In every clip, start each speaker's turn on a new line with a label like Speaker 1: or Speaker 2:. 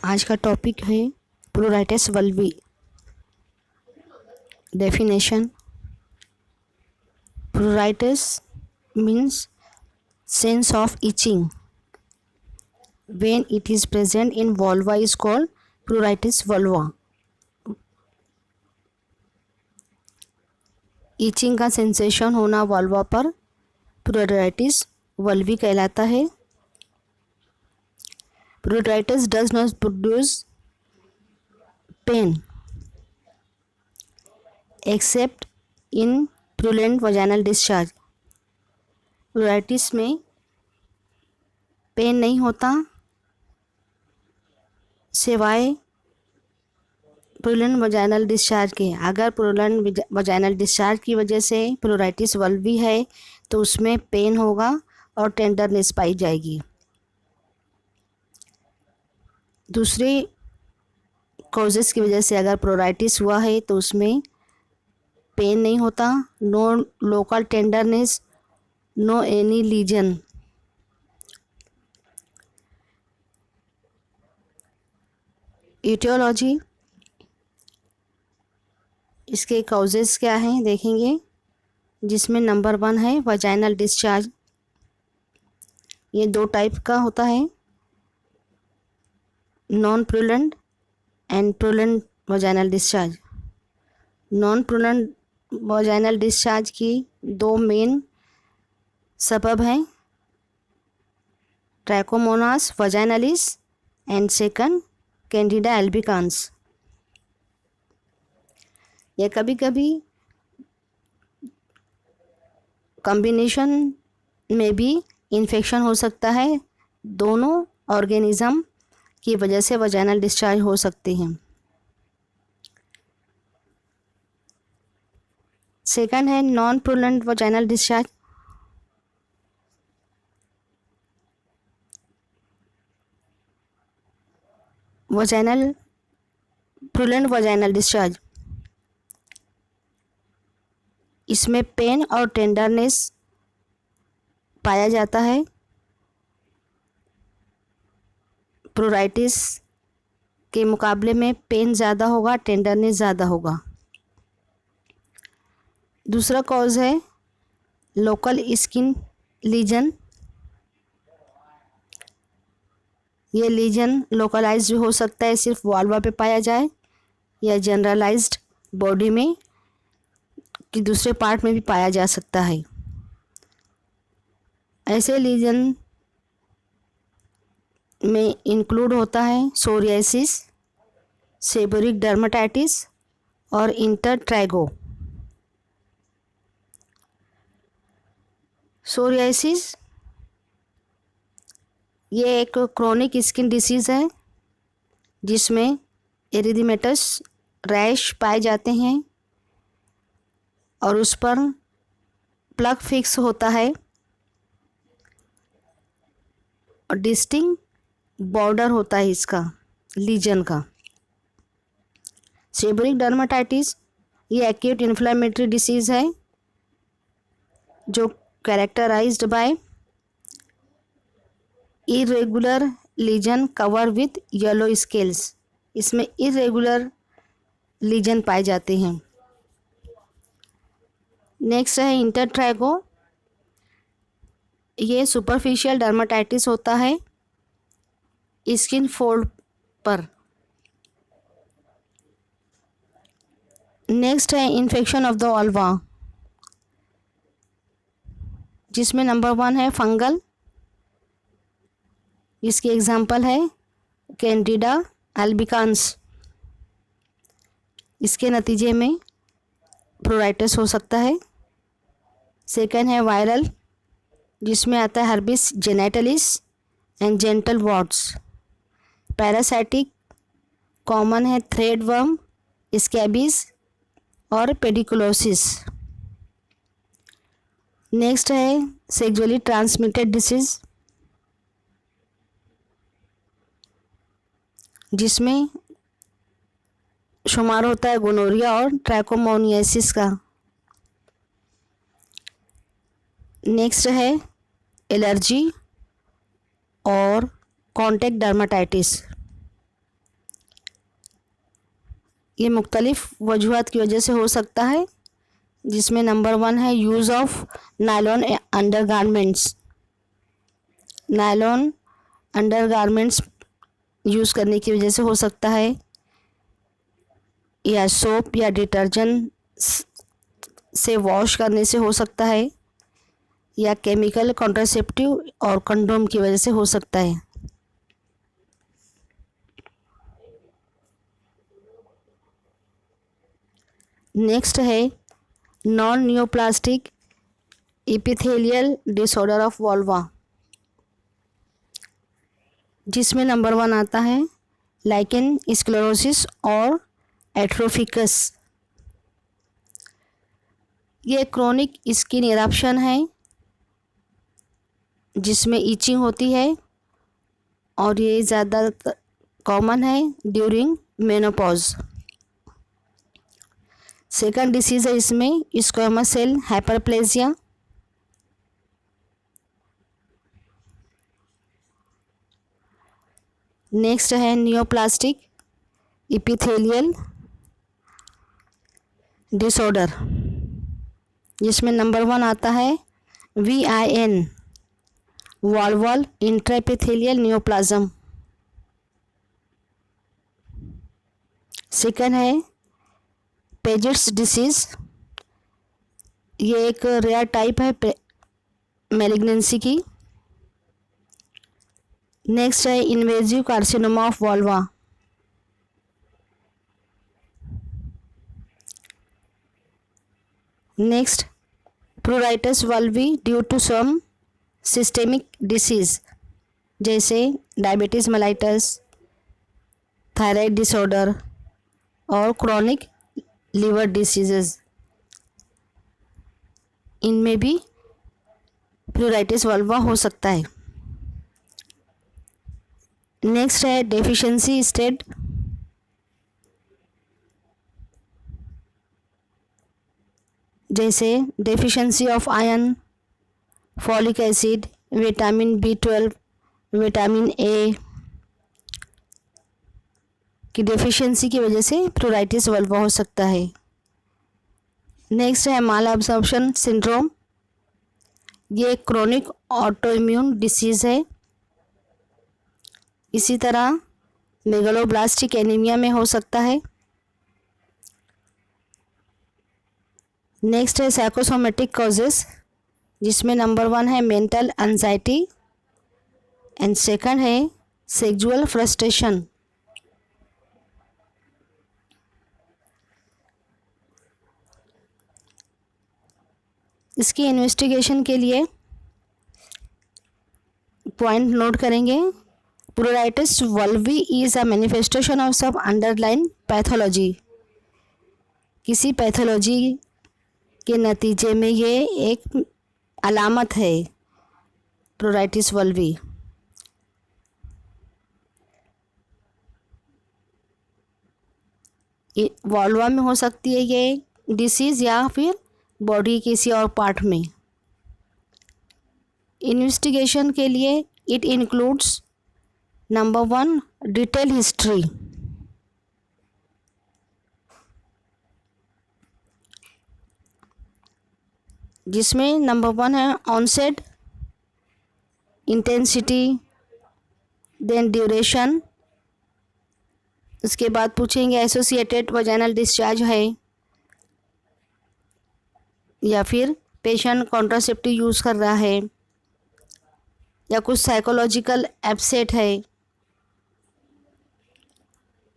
Speaker 1: आज का टॉपिक है pruritus vulvae. Definition: pruritus means sense of itching. When it is present in vulva is called pruritus vulva. Itching का sensation होना vulva पर प्लूराइटिस वल्वी कहलाता है। प्लूराइटिस does not produce pain except in purulent vaginal discharge. प्लूराइटिस में pen नहीं होता सिवाय प्रूलेंट vaginal discharge के। अगर प्रूलेंट वजाइनल डिस्चार्ज की वजह से प्लूराइटिस वल्वी है तो उसमें पेन होगा और टेंडरनेस पाई जाएगी। दूसरे कॉजेस की वजह से अगर प्लूराइटिस हुआ है तो उसमें पेन नहीं होता, no local tenderness, no any lesion. Etiology, इसके कॉजेस क्या हैं देखेंगे, जिसमें नंबर 1 है वजाइनल डिस्चार्ज। ये 2 टाइप का होता है, non purulent and purulent vaginal discharge. Non purulent vaginal discharge की 2 मेन सबब हैं, trichomonas vaginalis and second candida albicans. यह कभी कभी कॉम्बिनेशन में भी इन्फेक्शन हो सकता है। दोनों ऑर्गेनिज्म की वजह से वजाइनल डिस्चार्ज हो सकते हैं। सेकंड है non purulent vaginal discharge. Purulent vaginal discharge, इसमें पेन और टेंडरनेस पाया जाता है। प्लूराइटिस के मुकाबले में पेन ज़्यादा होगा, टेंडरनेस ज़्यादा होगा। दूसरा कॉज है लोकल स्किन लीजन। ये लीजन लोकलाइज्ड भी हो सकता है, सिर्फ वल्वा पे पाया जाए, या जनरलाइज्ड बॉडी में कि दूसरे पार्ट में भी पाया जा सकता है। ऐसे लीजन में इंक्लूड होता है सोरियासिस, सेबोरिक डर्मेटाइटिस और इंटरट्राइगो। सोरियासिस ये एक क्रोनिक स्किन डिसीज़ है जिसमें एरिथेमेटस रैश पाए जाते हैं और उस पर प्लग फिक्स होता है और डिस्टिंक्ट बॉर्डर होता है इसका लीजन का। सेबोरिक डर्मेटाइटिस ये एक्यूट इन्फ्लेमेटरी डिसीज़ है जो characterized by irregular lesion cover with yellow scales. इसमें इरेगुलर लीजन पाए जाते हैं। नेक्स्ट है इंटरट्राइगो। ये सुपरफिशियल डर्मेटाइटिस होता है स्किन फोल्ड पर। नेक्स्ट है इन्फेक्शन ऑफ द वल्वा, जिसमें नंबर 1 है फंगल। इसकी एग्जांपल है कैंडिडा एल्बिकांस। इसके नतीजे में प्लूराइटिस हो सकता है। सेकंड है वायरल, जिसमें आता है herpes genitalis and genital warts. Parasitic common है थ्रेड वर्म, स्कैबीज और पेडिकुलोसिस। नेक्स्ट है सेक्सुअली ट्रांसमिटेड डिसीज़, जिसमें शुमार होता है गोनोरिया और ट्रैकोमोनियासिस का। नेक्स्ट है एलर्जी और कॉन्टैक्ट डर्मेटाइटिस। ये मुख्तलिफ़ वजूहात की वजह से हो सकता है, जिसमें नंबर 1 है use of nylon undergarments. Nylon undergarments use करने की वजह से हो सकता है, या सोप या डिटर्जेंट से वॉश करने से हो सकता है, या केमिकल कॉन्ट्रासेप्टिव और कंडोम की वजह से हो सकता है। नेक्स्ट है non neoplastic epithelial disorder of vulva, जिसमें नंबर 1 आता है लाइकेन स्क्लेरोसिस और एट्रोफिकस। ये क्रोनिक स्किन इरप्शन है जिसमें ईचिंग होती है और ये ज़्यादा कॉमन है ड्यूरिंग मेनोपॉज। सेकंड डिसीज़ है इसमें स्क्वैमस सेल हाइपरप्लेजिया। नेक्स्ट है नियोप्लास्टिक एपिथेलियल डिसऑर्डर, जिसमें नंबर 1 आता है VIN vulval intraepithelial neoplasm. Second है पेजेट्स डिसीज़, ये एक रेयर टाइप है मैलिग्नेंसी की। नेक्स्ट है invasive carcinoma of vulva. Next pruritus vulvae due to some systemic disease, जैसे डायबिटीज़ मेलाइटस, थायराइड डिसऑर्डर और क्रोनिक लिवर डिसीजेस, इनमें भी प्लूराइटिस वल्वा हो सकता है। नेक्स्ट है डेफिशिएंसी स्टेट, जैसे deficiency of iron, folic acid, vitamin B12, vitamin A की डेफिशिएंसी की वजह से प्लूराइटिस वल्वा हो सकता है। नेक्स्ट है माल अब्जॉर्प्शन सिंड्रोम, ये क्रोनिक ऑटोइम्यून डिसीज़ है। इसी तरह मेगलोब्लास्टिक एनीमिया में हो सकता है। नेक्स्ट है साइकोसोमेटिक कॉजेस, जिसमें नंबर 1 है मेंटल एंजाइटी एंड सेकंड है सेक्सुअल फ्रस्ट्रेशन। इसकी इन्वेस्टिगेशन के लिए पॉइंट नोट करेंगे। Pruritus vulvae is a manifestation of sub underline pathology, किसी पैथोलॉजी के नतीजे में ये एक अलामत है प्लूराइटिस वल्वी। वॉल्वा में हो सकती है ये डिसीज़ या फिर बॉडी किसी और पार्ट में। इन्वेस्टिगेशन के लिए it includes number 1 detail history, जिसमें नंबर 1 है ऑनसेट, इंटेंसिटी, देन ड्यूरेशन। उसके बाद पूछेंगे एसोसिएटेड वजाइनल डिस्चार्ज है या फिर पेशेंट कॉन्ट्रासेप्टिव यूज़ कर रहा है या कुछ साइकोलॉजिकल अपसेट है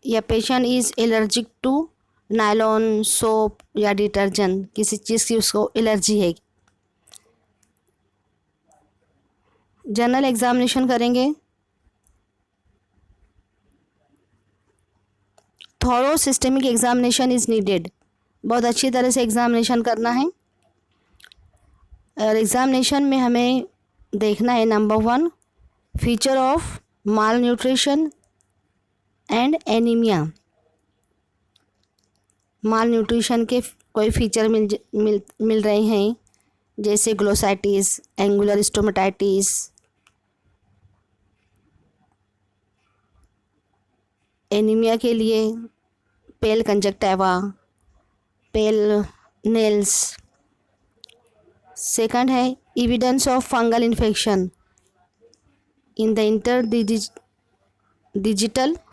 Speaker 1: या patient is allergic to nylon, soap या डिटर्जेंट, किसी चीज़ की उसको एलर्जी है। जनरल एग्जामिनेशन करेंगे। Thorough systemic examination is needed, बहुत अच्छी तरह से एग्जामिनेशन करना है। और एग्जामिनेशन में हमें देखना है number 1 feature of mall nutrition and anaemia. Mall nutrition के कोई फीचर मिल रहे हैं, जैसे ग्लोसाइटिस, एंगुलर स्टोमेटाइटिस, एनीमिया के लिए पेल कंजक्टिवा, पेल नेल्स। सेकंड है evidence of fungal infection in the interdigital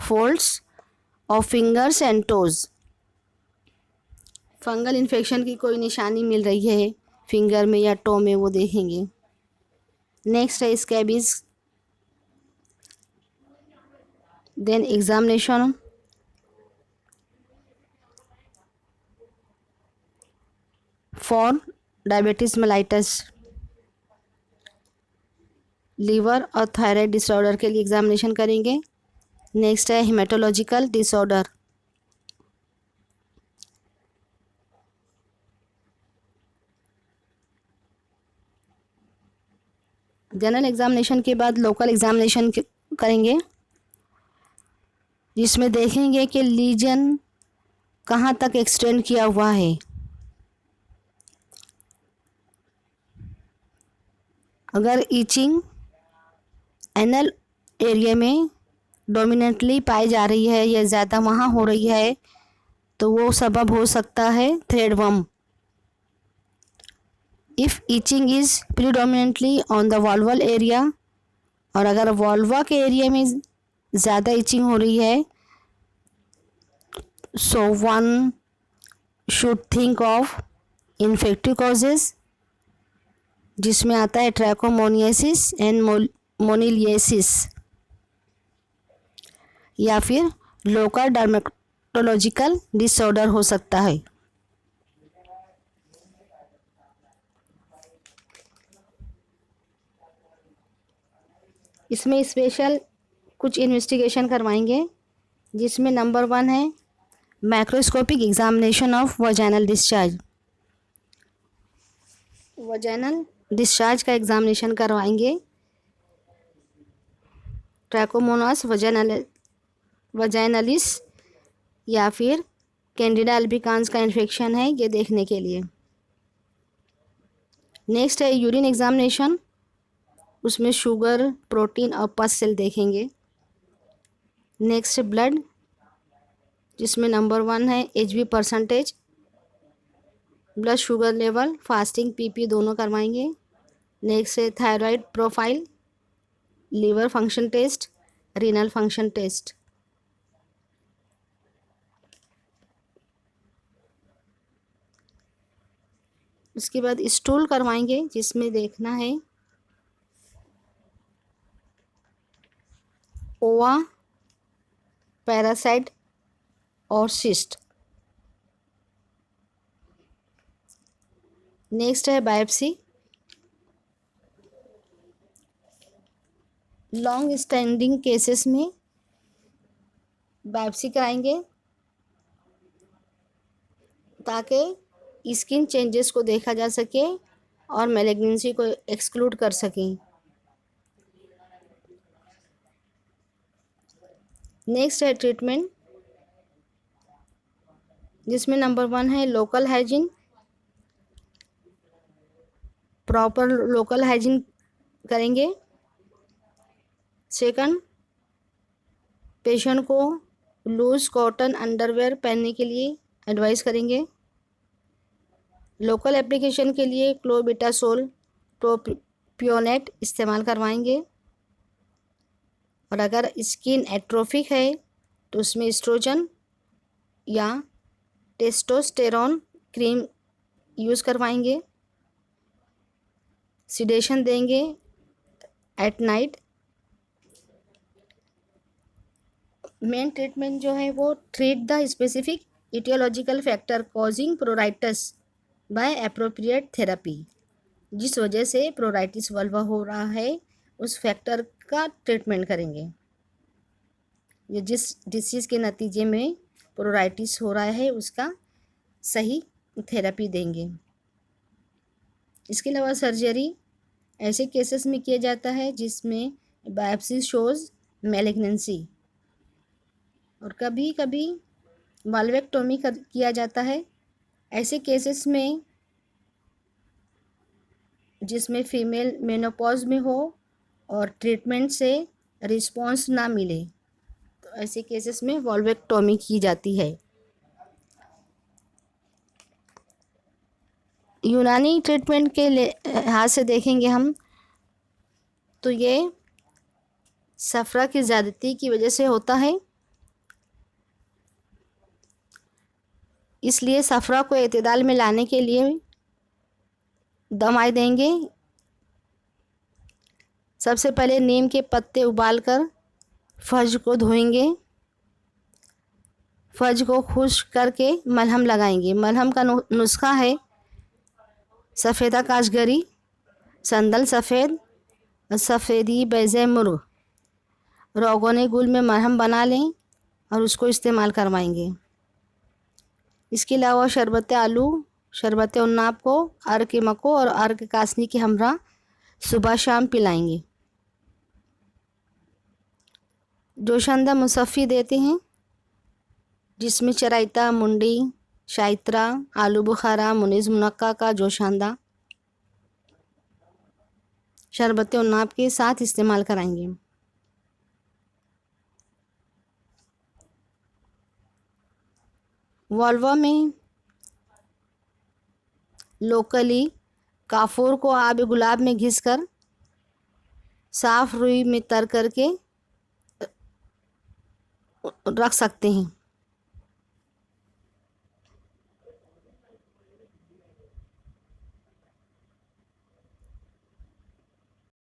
Speaker 1: folds of fingers and toes. Fungal infection की कोई निशानी मिल रही है फिंगर में या टो में, वो देखेंगे। नेक्स्ट है scabies, then examination for diabetes mellitus, liver और थायराइड डिसऑर्डर के लिए एग्जामिनेशन करेंगे। नेक्स्ट है हेमेटोलॉजिकल डिसऑर्डर, जनरल एग्जामिनेशन के बाद लोकल एग्जामिनेशन करेंगे, जिसमें देखेंगे कि लीजन कहाँ तक एक्सटेंड किया हुआ है। अगर ईचिंग एनल एरिया में डोमिनेंटली पाई जा रही है या ज़्यादा वहाँ हो रही है तो वो सबब हो सकता है threadworm. If itching is predominantly on the vulval area, और अगर वॉल्वा के एरिया में ज़्यादा ईचिंग हो रही है, so one should think of infective causes, जिसमें आता है ट्रैकोमोनियासिस एंड मोनिलियसिस, या फिर लोकल डर्मेटोलॉजिकल डिसऑर्डर हो सकता है। इसमें स्पेशल कुछ इन्वेस्टिगेशन करवाएंगे, जिसमें नंबर 1 है microscopic examination of vaginal discharge. Vaginal discharge का एग्जामिनेशन करवाएंगे। ट्रैकोमोनास वजाइनलिस या फिर कैंडिडा अल्बिकांस का इन्फेक्शन है, ये देखने के लिए। नेक्स्ट है यूरिन एग्जामिनेशन, उसमें शुगर, प्रोटीन और पस सेल देखेंगे। नेक्स्ट ब्लड, जिसमें नंबर 1 है HB percentage, blood sugar level, fasting PP दोनों करवाएंगे। नेक्स्ट है thyroid profile, liver function test, renal function test. उसके बाद स्टूल करवाएंगे, जिसमें देखना है ओवा, पैरासाइट और सिस्ट। नेक्स्ट है बायोप्सी, लॉन्ग स्टैंडिंग केसेस में बायोप्सी कराएंगे ताकि स्किन चेंजेस को देखा जा सके और मैलिग्नेंसी को एक्सक्लूड कर सकें। नेक्स्ट है ट्रीटमेंट, जिसमें नंबर 1 है local hygiene, proper local hygiene करेंगे। सेकंड, पेशेंट को लूज कॉटन अंडरवेयर पहनने के लिए एडवाइस करेंगे। लोकल एप्लीकेशन के लिए क्लोबिटासोल प्रोपियोनेट इस्तेमाल करवाएंगे। और अगर स्किन एट्रोफिक है तो उसमें एस्ट्रोजन या टेस्टोस्टेरोन क्रीम यूज़ करवाएंगे। सिडेशन देंगे एट नाइट। मेन ट्रीटमेंट जो है वो treat the specific etiological factor causing pruritus by appropriate therapy. जिस वजह से प्रोराइटिस वल्वा हो रहा है उस फैक्टर का ट्रीटमेंट करेंगे। ये जिस डिसीज़ के नतीजे में प्रोराइटिस हो रहा है उसका सही थेरेपी देंगे। इसके अलावा सर्जरी ऐसे केसेस में किया जाता है जिसमें बायोप्सी शोज़ मैलिग्नेंसी, और कभी कभी वाल्वेक्टोमी किया जाता है ऐसे केसेस में जिसमें फीमेल मेनोपॉज में हो और ट्रीटमेंट से रिस्पॉन्स ना मिले, तो ऐसे केसेस में वाल्वेक्टोमी की जाती है। यूनानी ट्रीटमेंट के लिहाज से देखेंगे हम तो ये सफ़रा की ज़्यादती की वजह से होता है, इसलिए सफ़रा को एतदाल में लाने के लिए दवाई देंगे। सबसे पहले नीम के पत्ते उबालकर फर्ज को धोएंगे, फर्ज को खुश्क करके मलहम लगाएंगे। मलहम का नुस्खा है सफ़ेदा काशगरी, संदल सफ़ेद, सफ़ेदी बैज़े मुर्ग। रोगन गुल में मरहम बना लें और उसको इस्तेमाल करवाएंगे। इसके अलावा शरबत आलू, शरबत उन्नाब को अर्क मको और अर्क कासनी के हमरा सुबह शाम पिलाएंगे। जोशांदा मुसफ़ी देते हैं जिसमें चराइता, मुंडी, शाइत्रा, आलू बुखारा, मुनीज़ मुनक्का का जोशांदा शरबत उन्नाब के साथ इस्तेमाल कराएंगे। वल्वा में लोकली काफूर को आब गुलाब में घिसकर साफ़ रुई में तर करके रख सकते हैं।